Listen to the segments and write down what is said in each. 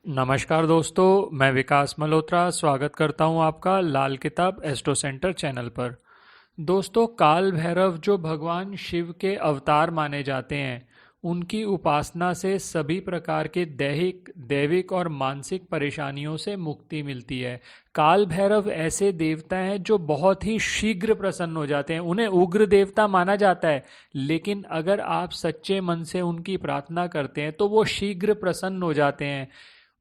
नमस्कार दोस्तों, मैं विकास मल्होत्रा स्वागत करता हूं आपका लाल किताब एस्ट्रो सेंटर चैनल पर। दोस्तों, काल भैरव जो भगवान शिव के अवतार माने जाते हैं, उनकी उपासना से सभी प्रकार के दैविक और मानसिक परेशानियों से मुक्ति मिलती है। काल भैरव ऐसे देवता हैं जो बहुत ही शीघ्र प्रसन्न हो जाते हैं। उन्हें उग्र देवता माना जाता है, लेकिन अगर आप सच्चे मन से उनकी प्रार्थना करते हैं तो वो शीघ्र प्रसन्न हो जाते हैं।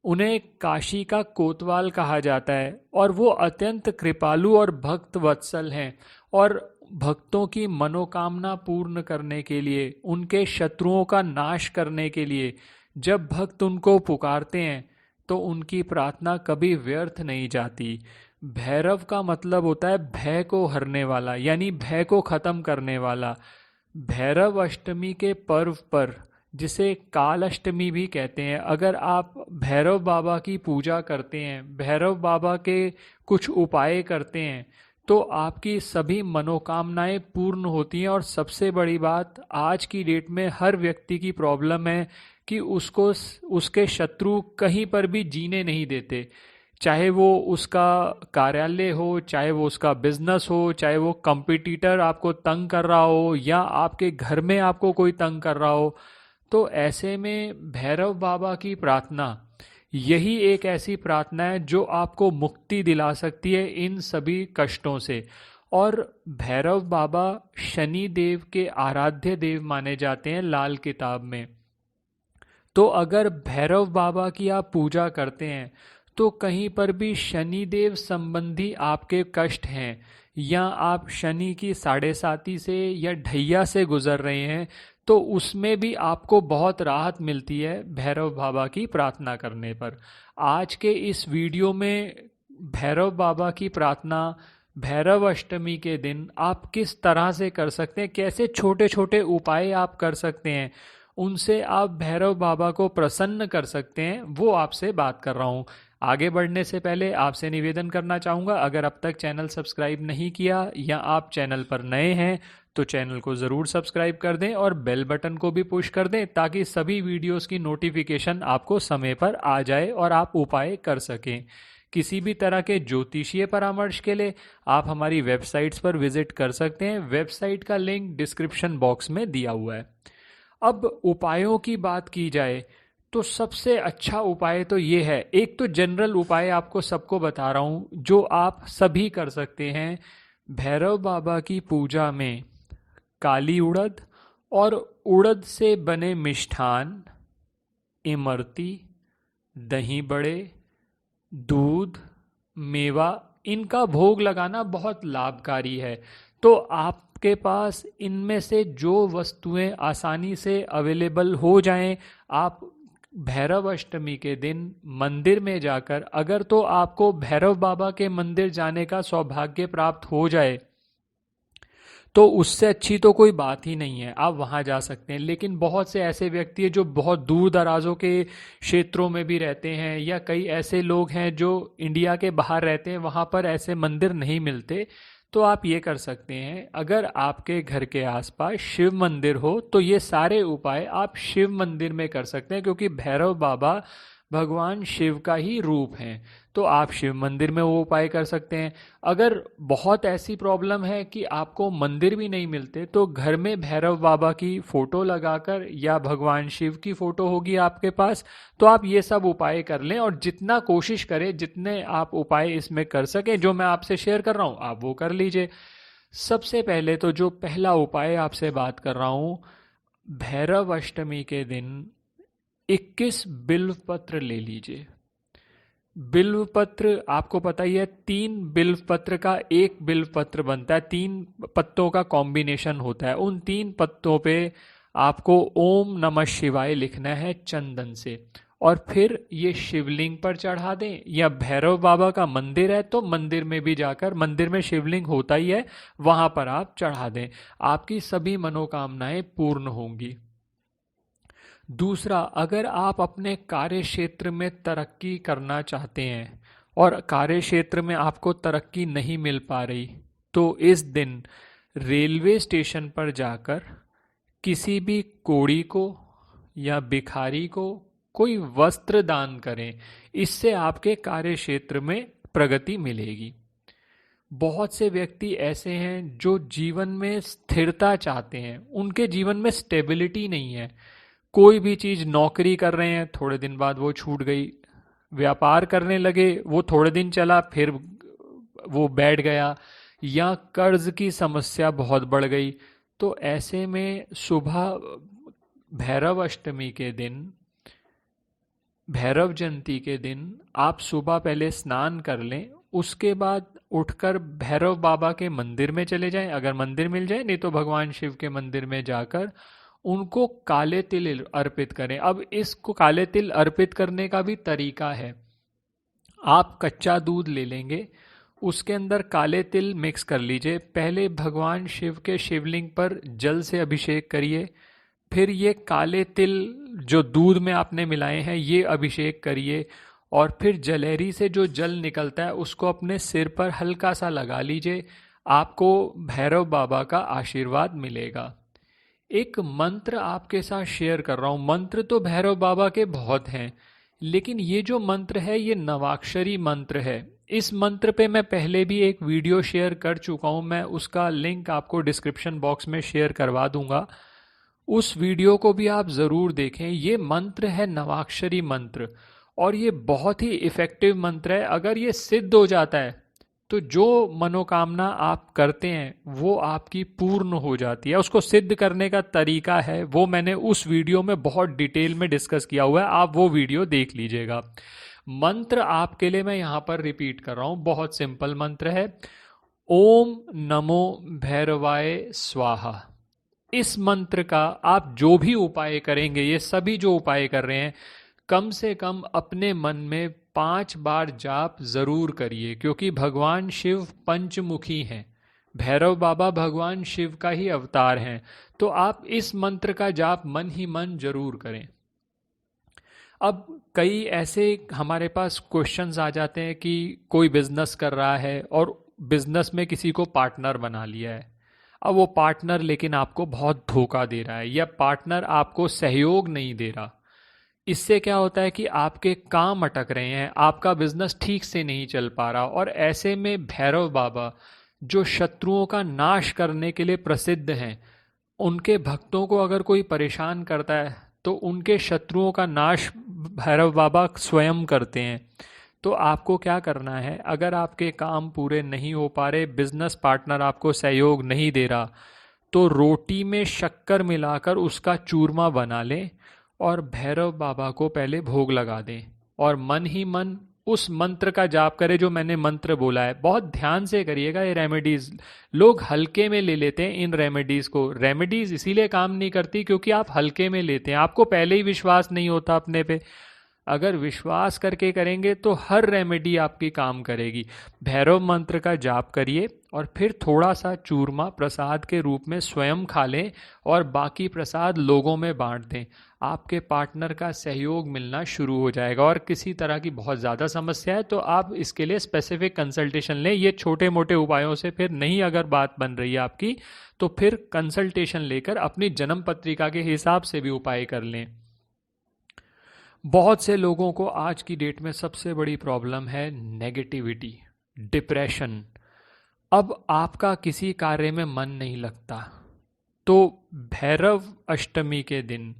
उन्हें काशी का कोतवाल कहा जाता है और वो अत्यंत कृपालु और भक्त वत्सल हैं। और भक्तों की मनोकामना पूर्ण करने के लिए, उनके शत्रुओं का नाश करने के लिए जब भक्त उनको पुकारते हैं तो उनकी प्रार्थना कभी व्यर्थ नहीं जाती। भैरव का मतलब होता है भय को हरने वाला, यानी भय को खत्म करने वाला। भैरव अष्टमी के पर्व पर, जिसे काल अष्टमी भी कहते हैं, अगर आप भैरव बाबा की पूजा करते हैं, भैरव बाबा के कुछ उपाय करते हैं, तो आपकी सभी मनोकामनाएं पूर्ण होती हैं। और सबसे बड़ी बात, आज की डेट में हर व्यक्ति की प्रॉब्लम है कि उसको उसके शत्रु कहीं पर भी जीने नहीं देते। चाहे वो उसका कार्यालय हो, चाहे वो उसका बिजनेस हो, चाहे वो कंपटीटर आपको तंग कर रहा हो, या आपके घर में आपको कोई तंग कर रहा हो। तो ऐसे में भैरव बाबा की प्रार्थना, यही एक ऐसी प्रार्थना है जो आपको मुक्ति दिला सकती है इन सभी कष्टों से। और भैरव बाबा शनि देव के आराध्य देव माने जाते हैं लाल किताब में। तो अगर भैरव बाबा की आप पूजा करते हैं तो कहीं पर भी शनि देव संबंधी आपके कष्ट हैं, या आप शनि की साढ़े साती से या ढैया से गुजर रहे हैं, तो उसमें भी आपको बहुत राहत मिलती है भैरव बाबा की प्रार्थना करने पर। आज के इस वीडियो में भैरव बाबा की प्रार्थना भैरव अष्टमी के दिन आप किस तरह से कर सकते हैं, कैसे छोटे छोटे उपाय आप कर सकते हैं, उनसे आप भैरव बाबा को प्रसन्न कर सकते हैं, वो आपसे बात कर रहा हूँ। आगे बढ़ने से पहले आपसे निवेदन करना चाहूँगा, अगर अब तक चैनल सब्सक्राइब नहीं किया या आप चैनल पर नए हैं तो चैनल को ज़रूर सब्सक्राइब कर दें और बेल बटन को भी पुश कर दें, ताकि सभी वीडियोस की नोटिफिकेशन आपको समय पर आ जाए और आप उपाय कर सकें। किसी भी तरह के ज्योतिषीय परामर्श के लिए आप हमारी वेबसाइट्स पर विजिट कर सकते हैं। वेबसाइट का लिंक डिस्क्रिप्शन बॉक्स में दिया हुआ है। अब उपायों की बात की जाए तो सबसे अच्छा उपाय तो ये है, एक तो जनरल उपाय आपको सबको बता रहा हूँ जो आप सभी कर सकते हैं। भैरव बाबा की पूजा में काली उड़द और उड़द से बने मिष्ठान, इमरती, दही बड़े, दूध, मेवा, इनका भोग लगाना बहुत लाभकारी है। तो आपके पास इनमें से जो वस्तुएं आसानी से अवेलेबल हो जाएं, आप भैरव अष्टमी के दिन मंदिर में जाकर, अगर तो आपको भैरव बाबा के मंदिर जाने का सौभाग्य प्राप्त हो जाए तो उससे अच्छी तो कोई बात ही नहीं है, आप वहाँ जा सकते हैं। लेकिन बहुत से ऐसे व्यक्ति हैं जो बहुत दूर दराजों के क्षेत्रों में भी रहते हैं, या कई ऐसे लोग हैं जो इंडिया के बाहर रहते हैं, वहाँ पर ऐसे मंदिर नहीं मिलते। तो आप ये कर सकते हैं, अगर आपके घर के आसपास शिव मंदिर हो तो ये सारे उपाय आप शिव मंदिर में कर सकते हैं, क्योंकि भैरव बाबा भगवान शिव का ही रूप हैं। तो आप शिव मंदिर में वो उपाय कर सकते हैं। अगर बहुत ऐसी प्रॉब्लम है कि आपको मंदिर भी नहीं मिलते, तो घर में भैरव बाबा की फोटो लगाकर, या भगवान शिव की फोटो होगी आपके पास, तो आप ये सब उपाय कर लें। और जितना कोशिश करें, जितने आप उपाय इसमें कर सकें जो मैं आपसे शेयर कर रहा हूँ, आप वो कर लीजिए। सबसे पहले तो जो पहला उपाय आपसे बात कर रहा हूँ, भैरव अष्टमी के दिन 21 बिल्व पत्र ले लीजिए। बिल्व पत्र आपको पता ही है, 3 बिल्व पत्र का एक बिल्व पत्र बनता है, 3 पत्तों का कॉम्बिनेशन होता है। उन 3 पत्तों पे आपको ओम नमः शिवाय लिखना है चंदन से, और फिर ये शिवलिंग पर चढ़ा दें, या भैरव बाबा का मंदिर है तो मंदिर में भी जाकर, मंदिर में शिवलिंग होता ही है, वहां पर आप चढ़ा दें। आपकी सभी मनोकामनाएं पूर्ण होंगी। दूसरा, अगर आप अपने कार्य क्षेत्र में तरक्की करना चाहते हैं और कार्य क्षेत्र में आपको तरक्की नहीं मिल पा रही, तो इस दिन रेलवे स्टेशन पर जाकर किसी भी कोड़ी को या भिखारी को कोई वस्त्र दान करें, इससे आपके कार्य क्षेत्र में प्रगति मिलेगी। बहुत से व्यक्ति ऐसे हैं जो जीवन में स्थिरता चाहते हैं, उनके जीवन में स्टेबिलिटी नहीं है। कोई भी चीज, नौकरी कर रहे हैं, थोड़े दिन बाद वो छूट गई, व्यापार करने लगे, वो थोड़े दिन चला, फिर वो बैठ गया, या कर्ज की समस्या बहुत बढ़ गई। तो ऐसे में सुबह भैरव अष्टमी के दिन, भैरव जयंती के दिन आप सुबह पहले स्नान कर लें, उसके बाद उठकर भैरव बाबा के मंदिर में चले जाएं, अगर मंदिर मिल जाए, नहीं तो भगवान शिव के मंदिर में जाकर उनको काले तिल अर्पित करें। अब इसको काले तिल अर्पित करने का भी तरीका है। आप कच्चा दूध ले लेंगे, उसके अंदर काले तिल मिक्स कर लीजिए। पहले भगवान शिव के शिवलिंग पर जल से अभिषेक करिए, फिर ये काले तिल जो दूध में आपने मिलाए हैं ये अभिषेक करिए, और फिर जलेरी से जो जल निकलता है उसको अपने सिर पर हल्का सा लगा लीजिए। आपको भैरव बाबा का आशीर्वाद मिलेगा। एक मंत्र आपके साथ शेयर कर रहा हूँ। मंत्र तो भैरव बाबा के बहुत हैं, लेकिन ये जो मंत्र है ये नवाक्षरी मंत्र है। इस मंत्र पे मैं पहले भी एक वीडियो शेयर कर चुका हूँ, मैं उसका लिंक आपको डिस्क्रिप्शन बॉक्स में शेयर करवा दूंगा, उस वीडियो को भी आप ज़रूर देखें। ये मंत्र है नवाक्षरी मंत्र, और ये बहुत ही इफ़ेक्टिव मंत्र है। अगर ये सिद्ध हो जाता है तो जो मनोकामना आप करते हैं वो आपकी पूर्ण हो जाती है। उसको सिद्ध करने का तरीका है वो मैंने उस वीडियो में बहुत डिटेल में डिस्कस किया हुआ है, आप वो वीडियो देख लीजिएगा। मंत्र आपके लिए मैं यहाँ पर रिपीट कर रहा हूँ, बहुत सिंपल मंत्र है। ओम नमो भैरवाय स्वाहा। इस मंत्र का आप जो भी उपाय करेंगे, ये सभी जो उपाय कर रहे हैं, कम से कम अपने मन में 5 बार जाप जरूर करिए, क्योंकि भगवान शिव पंचमुखी हैं। भैरव बाबा भगवान शिव का ही अवतार हैं। तो आप इस मंत्र का जाप मन ही मन जरूर करें। अब कई ऐसे हमारे पास क्वेश्चंस आ जाते हैं कि कोई बिजनेस कर रहा है और बिजनेस में किसी को पार्टनर बना लिया है। अब वो पार्टनर लेकिन आपको बहुत धोखा दे रहा है, या पार्टनर आपको सहयोग नहीं दे रहा। इससे क्या होता है कि आपके काम अटक रहे हैं, आपका बिजनेस ठीक से नहीं चल पा रहा। और ऐसे में भैरव बाबा जो शत्रुओं का नाश करने के लिए प्रसिद्ध हैं, उनके भक्तों को अगर कोई परेशान करता है तो उनके शत्रुओं का नाश भैरव बाबा स्वयं करते हैं। तो आपको क्या करना है, अगर आपके काम पूरे नहीं हो पा रहे, बिजनेस पार्टनर आपको सहयोग नहीं दे रहा, तो रोटी में शक्कर मिलाकर उसका चूरमा बना लें और भैरव बाबा को पहले भोग लगा दें, और मन ही मन उस मंत्र का जाप करें जो मैंने मंत्र बोला है। बहुत ध्यान से करिएगा। ये रेमेडीज लोग हल्के में ले लेते हैं, इन रेमेडीज को। रेमेडीज इसीलिए काम नहीं करती क्योंकि आप हल्के में लेते हैं, आपको पहले ही विश्वास नहीं होता अपने पे। अगर विश्वास करके करेंगे तो हर रेमेडी आपकी काम करेगी। भैरव मंत्र का जाप करिए और फिर थोड़ा सा चूरमा प्रसाद के रूप में स्वयं खा लें और बाकी प्रसाद लोगों में बांट दें। आपके पार्टनर का सहयोग मिलना शुरू हो जाएगा। और किसी तरह की बहुत ज़्यादा समस्या है तो आप इसके लिए स्पेसिफिक कंसल्टेशन लें। ये छोटे मोटे उपायों से फिर नहीं अगर बात बन रही है आपकी, तो फिर कंसल्टेशन लेकर अपनी जन्म पत्रिका के हिसाब से भी उपाय कर लें। बहुत से लोगों को आज की डेट में सबसे बड़ी प्रॉब्लम है नेगेटिविटी, डिप्रेशन। अब आपका किसी कार्य में मन नहीं लगता, तो भैरव अष्टमी के दिन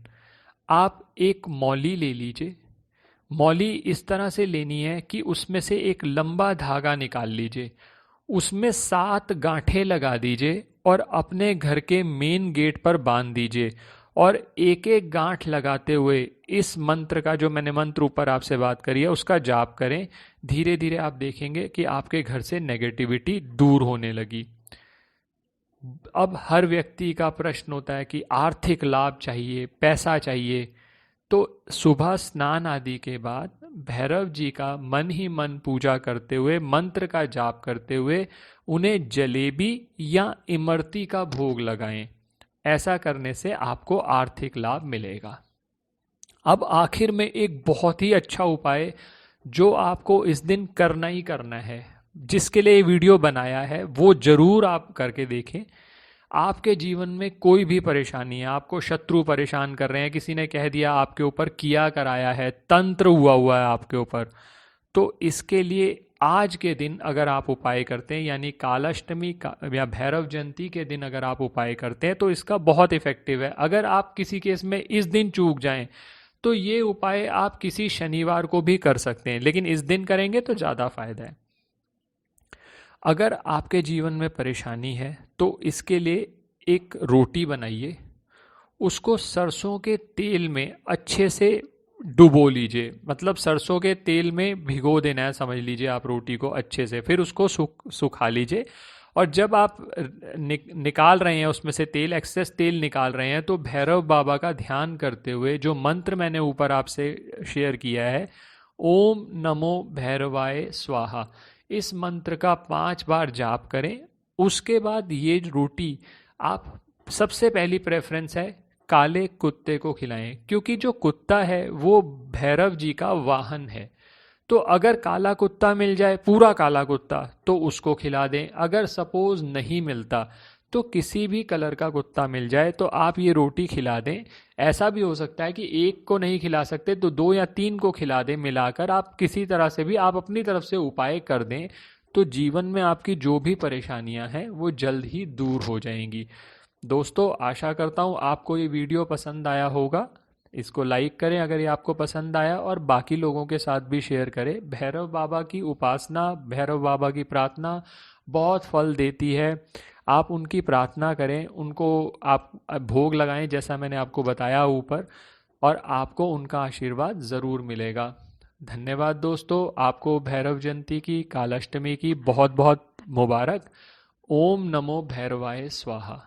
आप एक मौली ले लीजिए। मौली इस तरह से लेनी है कि उसमें से एक लंबा धागा निकाल लीजिए, उसमें 7 गांठें लगा दीजिए और अपने घर के मेन गेट पर बांध दीजिए। और एक एक गांठ लगाते हुए इस मंत्र का, जो मैंने मंत्र ऊपर आपसे बात करी है, उसका जाप करें। धीरे धीरे आप देखेंगे कि आपके घर से नेगेटिविटी दूर होने लगी। अब हर व्यक्ति का प्रश्न होता है कि आर्थिक लाभ चाहिए, पैसा चाहिए, तो सुबह स्नान आदि के बाद भैरव जी का मन ही मन पूजा करते हुए, मंत्र का जाप करते हुए उन्हें जलेबी या इमरती का भोग लगाएं। ऐसा करने से आपको आर्थिक लाभ मिलेगा। अब आखिर में एक बहुत ही अच्छा उपाय जो आपको इस दिन करना ही करना है, जिसके लिए वीडियो बनाया है वो जरूर आप करके देखें। आपके जीवन में कोई भी परेशानी है, आपको शत्रु परेशान कर रहे हैं, किसी ने कह दिया आपके ऊपर किया कराया है, तंत्र हुआ है आपके ऊपर, तो इसके लिए आज के दिन अगर आप उपाय करते हैं, यानी कालाष्टमी का या भैरव जयंती के दिन अगर आप उपाय करते हैं तो इसका बहुत इफेक्टिव है। अगर आप किसी केस में इस दिन चूक जाएं तो ये उपाय आप किसी शनिवार को भी कर सकते हैं, लेकिन इस दिन करेंगे तो ज़्यादा फायदा है। अगर आपके जीवन में परेशानी है तो इसके लिए एक रोटी बनाइए, उसको सरसों के तेल में अच्छे से डुबो लीजिए, मतलब सरसों के तेल में भिगो देना है, समझ लीजिए आप रोटी को अच्छे से, फिर उसको सुखा लीजिए। और जब आप निकाल रहे हैं उसमें से तेल, एक्सेस तेल निकाल रहे हैं, तो भैरव बाबा का ध्यान करते हुए जो मंत्र मैंने ऊपर आपसे शेयर किया है, ओम नमो भैरवाय स्वाहा, इस मंत्र का 5 बार जाप करें। उसके बाद ये रोटी आप, सबसे पहली प्रेफरेंस है काले कुत्ते को खिलाएं, क्योंकि जो कुत्ता है वो भैरव जी का वाहन है। तो अगर काला कुत्ता मिल जाए, पूरा काला कुत्ता, तो उसको खिला दें। अगर सपोज नहीं मिलता तो किसी भी कलर का कुत्ता मिल जाए तो आप ये रोटी खिला दें। ऐसा भी हो सकता है कि एक को नहीं खिला सकते तो 2 या 3 को खिला दें, मिलाकर आप किसी तरह से भी आप अपनी तरफ से उपाय कर दें, तो जीवन में आपकी जो भी परेशानियां हैं वो जल्द ही दूर हो जाएंगी। दोस्तों, आशा करता हूँ आपको ये वीडियो पसंद आया होगा। इसको लाइक करें अगर ये आपको पसंद आया, और बाकी लोगों के साथ भी शेयर करें। भैरव बाबा की उपासना, भैरव बाबा की प्रार्थना बहुत फल देती है। आप उनकी प्रार्थना करें, उनको आप भोग लगाएं जैसा मैंने आपको बताया ऊपर, और आपको उनका आशीर्वाद ज़रूर मिलेगा। धन्यवाद दोस्तों, आपको भैरव जयंती की, कालाष्टमी की बहुत बहुत मुबारक। ओम नमो भैरवाय स्वाहा।